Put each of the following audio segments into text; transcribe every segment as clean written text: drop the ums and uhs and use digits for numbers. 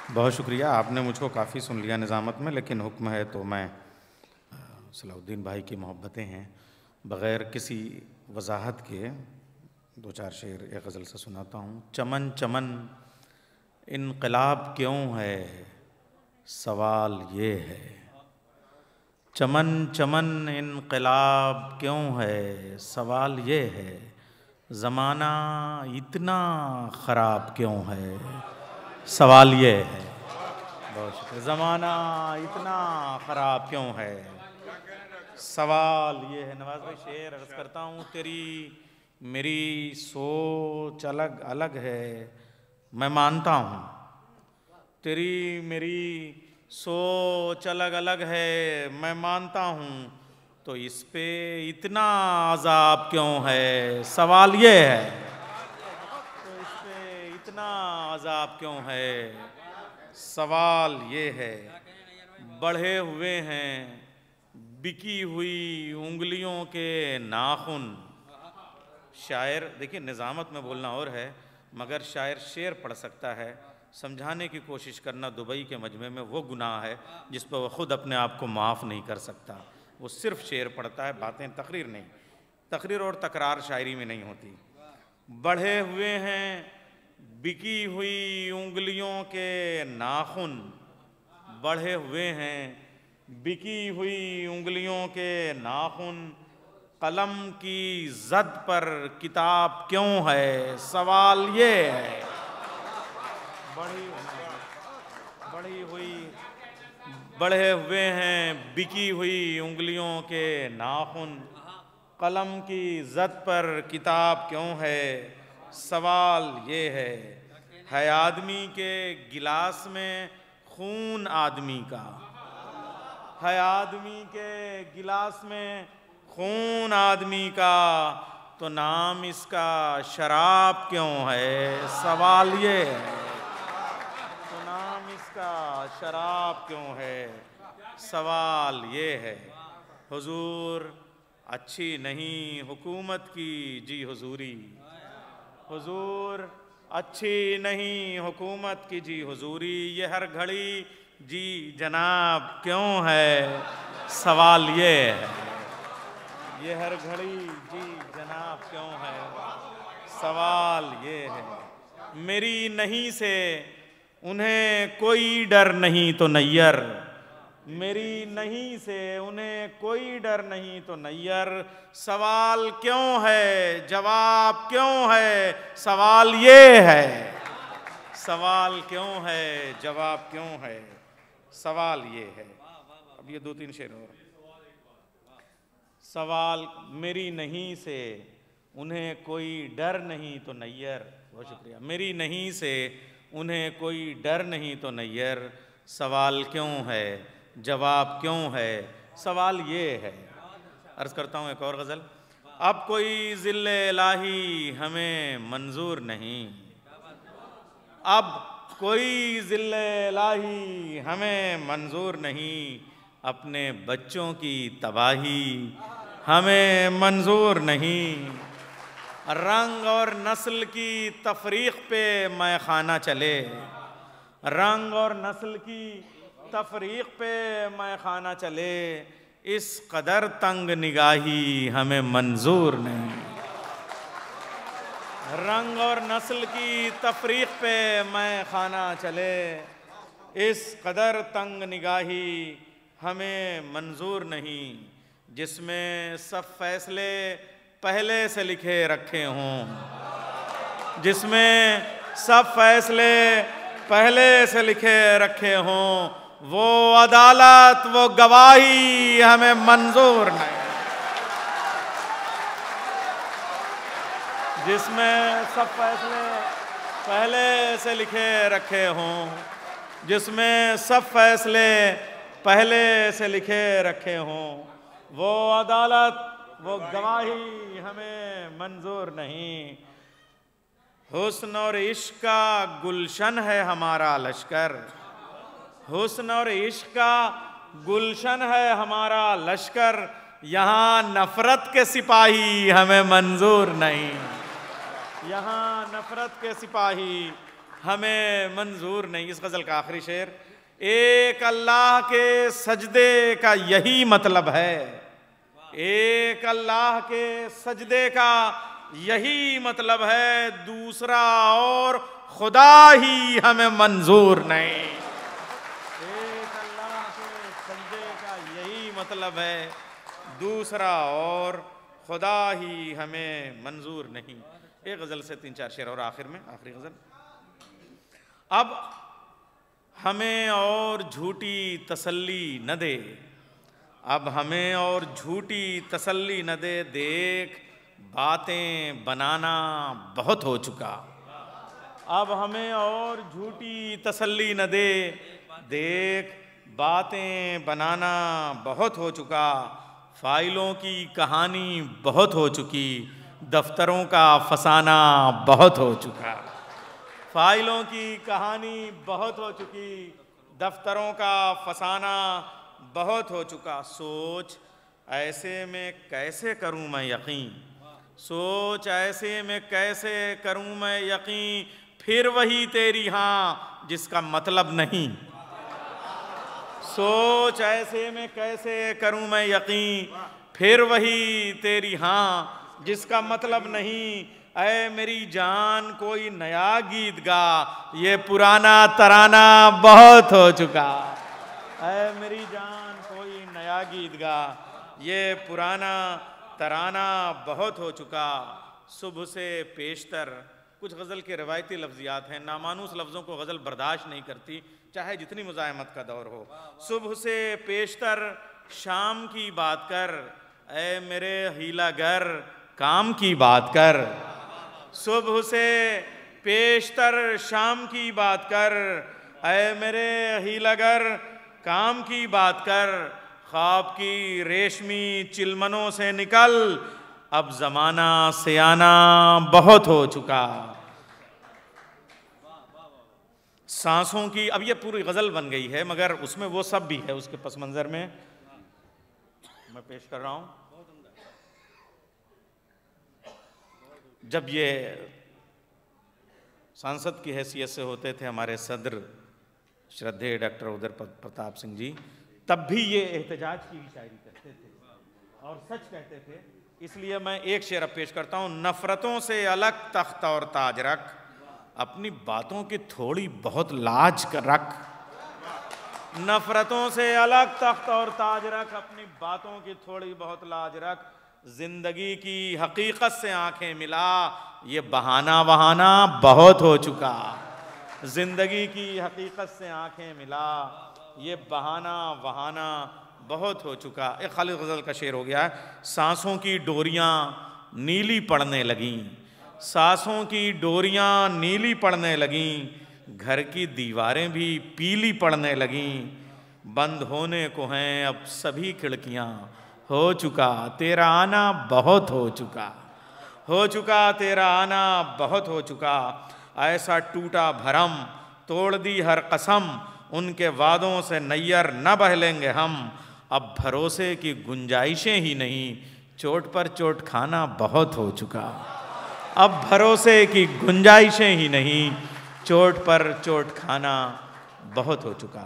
बहुत शुक्रिया। आपने मुझको काफ़ी सुन लिया निज़ामत में, लेकिन हुक्म है तो मैं सलाउद्दीन भाई की मोहब्बतें हैं, बग़ैर किसी वजाहत के दो चार शेर एक गज़ल से सुनाता हूँ। चमन चमन इनक़लाब क्यों है, सवाल ये है। चमन चमन इनक़लाब क्यों है, सवाल ये है। ज़माना इतना ख़राब क्यों है, सवाल ये है। बहुत शुक्रिया। ज़माना इतना ख़राब क्यों है, सवाल ये है। नवाज़ भाई शेर अर्ज़ करता हूँ। तेरी मेरी सोच अलग अलग है, मैं मानता हूँ। तेरी मेरी सोच अलग अलग है, मैं मानता हूँ। तो इस पे इतना अज़ाब क्यों है, सवाल ये है। तो इस पे इतना अज़ाब क्यों है, सवाल ये है। बढ़े हुए हैं बिकी हुई उंगलियों के नाखून। शायर, देखिए निज़ामत में बोलना और है, मगर शायर शेर पढ़ सकता है। समझाने की कोशिश करना दुबई के मजमे में वो गुनाह है जिस पर वह ख़ुद अपने आप को माफ़ नहीं कर सकता। वो सिर्फ़ शेर पढ़ता है, बातें तकरीर नहीं। तकरीर और तकरार शायरी में नहीं होती। बढ़े हुए हैं बिकी हुई उंगलियों के नाखून। बढ़े हुए हैं बिकी हुई उंगलियों के नाखून। कलम की ज़द पर किताब क्यों है, सवाल ये है। बढ़ी हुई बढ़े हुए हैं बिकी हुई उंगलियों के नाखून। कलम की ज़द पर किताब क्यों है, सवाल ये है आदमी के गिलास में खून आदमी का। है आदमी के गिलास में खून आदमी का, तो नाम इसका शराब क्यों है, सवाल ये है। तो नाम इसका शराब क्यों है, सवाल ये है। हुजूर अच्छी नहीं हुकूमत की जी हुजूरी। हुजूर अच्छी नहीं हुकूमत की जी हुजूरी। ये हर घड़ी जी जनाब क्यों है, सवाल ये है। ये हर घड़ी जी जनाब क्यों है, सवाल ये है। मेरी नहीं से उन्हें कोई डर नहीं तो नैयर। मेरी नहीं से उन्हें कोई डर नहीं तो नैयर। सवाल क्यों है, जवाब क्यों है, सवाल ये है। सवाल क्यों है, जवाब क्यों है, सवाल ये है। अब ये दो तीन शेर और। सवाल मेरी नहीं से उन्हें कोई डर नहीं तो नैयर। बहुत शुक्रिया। मेरी नहीं से उन्हें कोई डर नहीं तो नैयर। सवाल क्यों है, जवाब क्यों है, सवाल ये है। अर्ज़ करता हूँ एक और गज़ल। अब कोई ज़िल्ले इलाही हमें मंजूर नहीं। अब कोई ज़िल्ले इलाही हमें मंजूर नहीं। अपने बच्चों की तबाही हमें मंजूर नहीं। रंग और नस्ल की तफरीक पे मैं खाना चले। रंग और नस्ल की तफरीक पे मैं खाना चले। इस कदर तंग निगाही हमें मंजूर नहीं। रंग और नस्ल की तफरीक पे मैं खाना चले। इस कदर तंग निगाही हमें मंजूर नहीं। जिसमें सब फैसले पहले से लिखे रखे हों। जिसमें सब फैसले पहले से लिखे रखे हों। वो अदालत, वो गवाही हमें मंजूर नहीं। जिसमें सब फैसले पहले से लिखे रखे हों। जिसमें सब फैसले पहले से लिखे रखे हों। वो अदालत, वो गवाही हमें मंजूर नहीं। हुस्न और इश्क का गुलशन है हमारा लश्कर। हुस्न और इश्क का गुलशन है हमारा लश्कर। यहाँ नफरत के सिपाही हमें मंजूर नहीं। यहाँ नफरत के सिपाही हमें मंजूर नहीं। इस गज़ल का आखिरी शेर, एक अल्लाह के सजदे का यही मतलब है, एक अल्लाह के सजदे का यही मतलब है, दूसरा और खुदा ही हमें मंजूर नहीं। एक अल्लाह के सजदे का यही मतलब है, दूसरा और खुदा ही हमें मंजूर नहीं। एक गज़ल से 3-4 शेर और आखिर में, आखिरी गज़ल। अब हमें और झूठी तसल्ली न दे, अब हमें और झूठी तसल्ली न दे, देख बातें बनाना बहुत हो चुका। अब हमें और झूठी तसल्ली न दे, देख बातें बनाना बहुत हो चुका। फाइलों की कहानी बहुत हो चुकी, दफ्तरों का फसाना बहुत हो चुका। फाइलों की कहानी बहुत हो चुकी, दफ्तरों का फसाना बहुत हो चुका। सोच ऐसे में कैसे करूं मैं यकीन, सोच ऐसे में कैसे करूं मैं यकीन, फिर वही तेरी हाँ जिसका मतलब नहीं। सोच ऐसे में कैसे करूं मैं यकीन, फिर वही तेरी हाँ जिसका मतलब नहीं। ऐ मेरी जान कोई नया गीत गा, ये पुराना तराना बहुत हो चुका। ऐ मेरी जान कोई नया गीत गा, ये पुराना तराना बहुत हो चुका। सुबह से पेशतर, कुछ गज़ल के रवायती लफ्ज़ियात हैं, नामानूस लफ्ज़ों को गज़ल बर्दाश्त नहीं करती, चाहे जितनी मुज़ाहमत का दौर हो। सुबह से पेशतर शाम की बात कर, ऐ मेरे हीलागर काम की बात कर। सुबह से पेशतर शाम की बात कर, ऐ मेरे हीलागर काम की बात कर। ख्वाब की रेशमी चिलमनों से निकल, अब ज़माना सियाना बहुत हो चुका। सांसों की, अब ये पूरी गज़ल बन गई है मगर उसमें वो सब भी है, उसके पस मंज़र में मैं पेश कर रहा हूँ। जब ये सांसद की हैसियत से होते थे हमारे सदर श्रद्धेय डॉक्टर उदय प्रताप सिंह जी, तब भी ये एहतजाज की भी शायरी करते थे और सच कहते थे। इसलिए मैं एक शेर अब पेश करता हूँ। नफ़रतों से अलग तख्त और ताज रख, अपनी बातों की थोड़ी बहुत लाज कर रख। नफ़रतों से अलग तख्त और ताज रख, अपनी बातों की थोड़ी बहुत लाज रख। जिंदगी की हकीकत से आंखें मिला, ये बहाना वहाना बहुत हो चुका। जिंदगी की हकीकत से आंखें मिला, ये बहाना वहाना बहुत हो चुका। एक खालिद गज़ल का शेर हो गया है। सांसों की डोरियां नीली पड़ने लगीं, सांसों की डोरियां नीली पड़ने लगीं, घर की दीवारें भी पीली पड़ने लगीं। बंद होने को हैं अब सभी खिड़कियां, हो चुका तेरा आना बहुत हो चुका, हो चुका तेरा आना बहुत हो चुका। ऐसा टूटा भरम तोड़ दी हर कसम, उनके वादों से नैयर न बहलेंगे हम। अब भरोसे की गुंजाइशें ही नहीं, चोट पर चोट खाना बहुत हो चुका। अब भरोसे की गुंजाइशें ही नहीं, चोट पर चोट खाना बहुत हो चुका।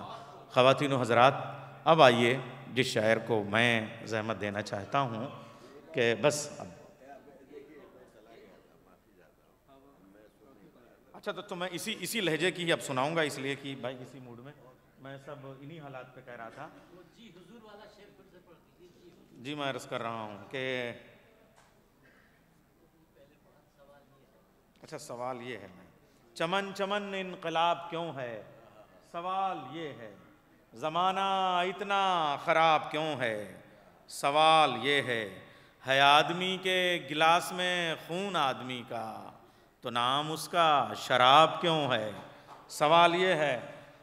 ख़वातीन व हज़रात, अब आइए जिस शायर को मैं ज़हमत देना चाहता हूँ कि बस अब अच्छा तो मैं इसी लहजे की ही अब सुनाऊंगा, इसलिए कि भाई इसी मूड में मैं सब इन्हीं हालात पे कह रहा था। जी मैं अर्ज़ कर रहा हूँ कि अच्छा सवाल ये है, चमन चमन इनकलाब क्यों है, सवाल ये है। ज़माना इतना ख़राब क्यों है, सवाल ये है आदमी के गिलास में खून आदमी का, तो नाम उसका शराब क्यों है, सवाल ये है।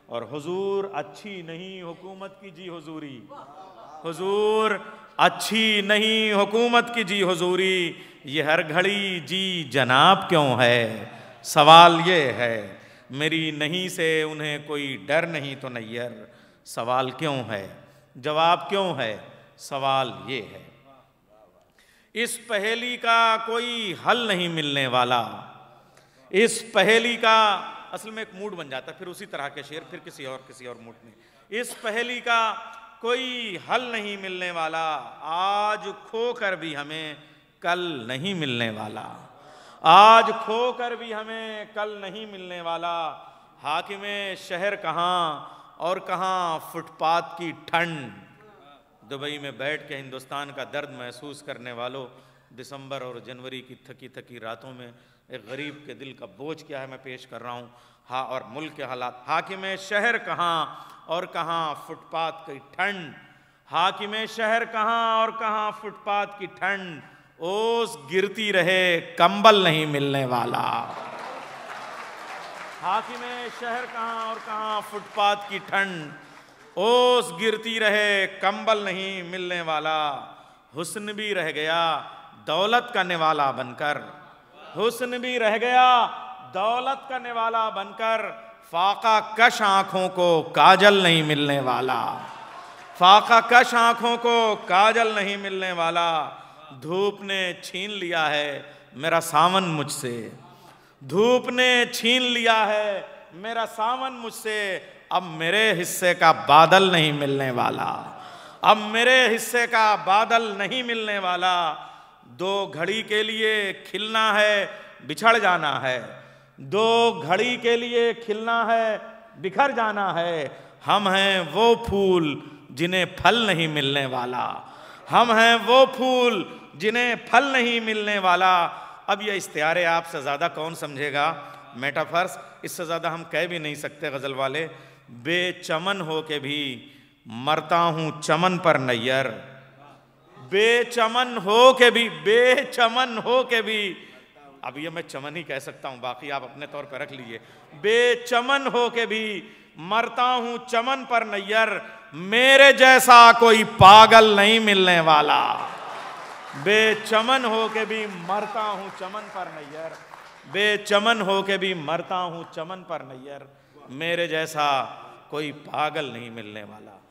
और हुजूर अच्छी नहीं हुकूमत की जी हुजूरी, हुजूर अच्छी नहीं हुकूमत की जी हुजूरी, ये हर घड़ी जी जनाब क्यों है, सवाल ये है। मेरी नहीं से उन्हें कोई डर नहीं तो नैयर, सवाल क्यों है, जवाब क्यों है, सवाल ये है। इस पहेली का कोई हल नहीं मिलने वाला, इस पहेली का असल में एक मूड बन जाता है, फिर उसी तरह के शेर फिर किसी और मूड में। इस पहेली का कोई हल नहीं मिलने वाला, आज खोकर भी हमें कल नहीं मिलने वाला, आज खोकर भी हमें कल नहीं मिलने वाला। हाकिमे शहर कहाँ और कहाँ फुटपाथ की ठंड। दुबई में बैठ के हिंदुस्तान का दर्द महसूस करने वालों, दिसंबर और जनवरी की थकी थकी रातों में एक गरीब के दिल का बोझ क्या है मैं पेश कर रहा हूँ। हाँ, और मुल्क के हालात। हाकिमे शहर कहाँ और कहाँ फुटपाथ की ठंड, हाकिमे शहर कहाँ और कहाँ फुटपाथ की ठंड, ओस गिरती रहे कंबल नहीं मिलने वाला। हाकिमे शहर कहाँ और कहाँ फुटपाथ की ठंड, ओस गिरती रहे कंबल नहीं मिलने वाला। हुस्न भी रह गया दौलत का निवाला बनकर, हुस्न भी रह गया दौलत का निवाला बनकर, फाका कश आंखों को काजल नहीं मिलने वाला, फाका कश आंखों को काजल नहीं मिलने वाला। धूप ने छीन लिया है मेरा सावन मुझसे, धूप ने छीन लिया है मेरा सावन मुझसे, अब मेरे हिस्से का बादल नहीं मिलने वाला, अब मेरे हिस्से का बादल नहीं मिलने वाला। दो घड़ी के लिए खिलना है बिछड़ जाना है, दो घड़ी के लिए खिलना है बिखर जाना है। हम हैं वो फूल जिन्हें फल नहीं मिलने वाला, हम हैं वो फूल जिन्हें फल नहीं मिलने वाला। अब ये इस्तियारे आपसे ज़्यादा कौन समझेगा, मेटाफर्स, इससे ज़्यादा हम कह भी नहीं सकते गज़ल वाले। बेचमन हो के भी मरता हूँ चमन पर नैयर, बेचमन हो के भी, बेचमन हो के भी, अब ये मैं चमन ही कह सकता हूँ, बाकी आप अपने तौर पर रख लीजिए। बेचमन हो के भी मरता हूँ चमन पर नैयर, मेरे जैसा कोई पागल नहीं मिलने वाला। बेचमन हो के भी मरता हूँ चमन पर नैयर, बेचमन हो के भी मरता हूँ चमन पर नैयर, मेरे जैसा कोई पागल नहीं मिलने वाला।